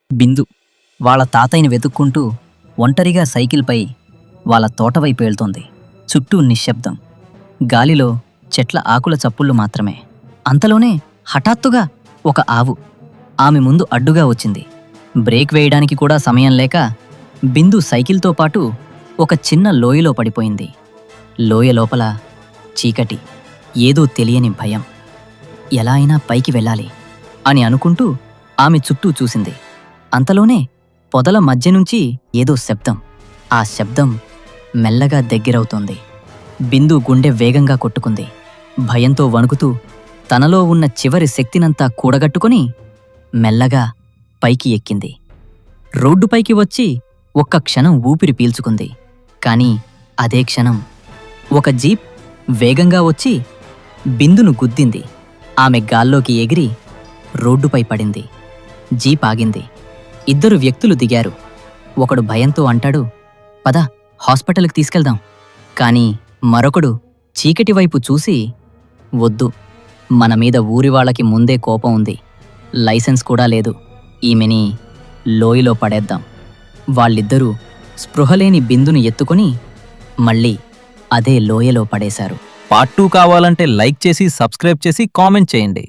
బిందు వాళ్ళ తాతయ్యని వెతుక్కుంటూ ఒంటరిగా సైకిల్పై వాళ్ళ తోటవైపు వెళ్తోంది. చుట్టూ నిశ్శబ్దం. గాలిలో చెట్ల ఆకుల చప్పుళ్ళు మాత్రమే. అంతలోనే హఠాత్తుగా ఒక ఆవు ఆమె ముందు అడ్డుగా వచ్చింది. బ్రేక్ వేయడానికి కూడా సమయం లేక బిందు సైకిల్తో పాటు ఒక చిన్న లోయలో పడిపోయింది. లోయ లోపల చీకటి, ఏదో తెలియని భయం. ఎలా అయినా పైకి వెళ్ళాలి అని అనుకుంటూ ఆమె చుట్టూ చూసింది. అంతలోనే పొదల మధ్య నుంచి ఏదో శబ్దం. ఆ శబ్దం మెల్లగా దగ్గరవుతోంది. బిందు గుండె వేగంగా కొట్టుకుంది. భయంతో వణుకుతూ తనలో ఉన్న చివరి శక్తినంతా కూడగట్టుకుని మెల్లగా పైకి ఎక్కింది. రోడ్డుపైకి వచ్చి ఒక్క క్షణం ఊపిరి పీల్చుకుంది. కాని అదే క్షణం ఒక జీప్ వేగంగా వచ్చి బిందును గుద్దింది. ఆమె గాల్లోకి ఎగిరి రోడ్డుపై పడింది. జీప్ ఆగింది. ఇద్దరు వ్యక్తులు దిగారు. ఒకడు భయంతో అంటాడు, పద హాస్పిటల్కి తీసుకెళ్దాం. కాని మరొకడు చీకటి వైపు చూసి, వద్దు, మనమీద ఊరివాళ్లకి ముందే కోపం ఉంది, లైసెన్స్ కూడా లేదు, ఈమెని లోయలో పడేద్దాం. వాళ్ళిద్దరూ స్పృహలేని బిందును ఎత్తుకుని మళ్ళీ అదే లోయలో పడేశారు. పార్ట్ 2 కావాలంటే లైక్ చేసి, సబ్స్క్రైబ్ చేసి, కామెంట్ చేయండి.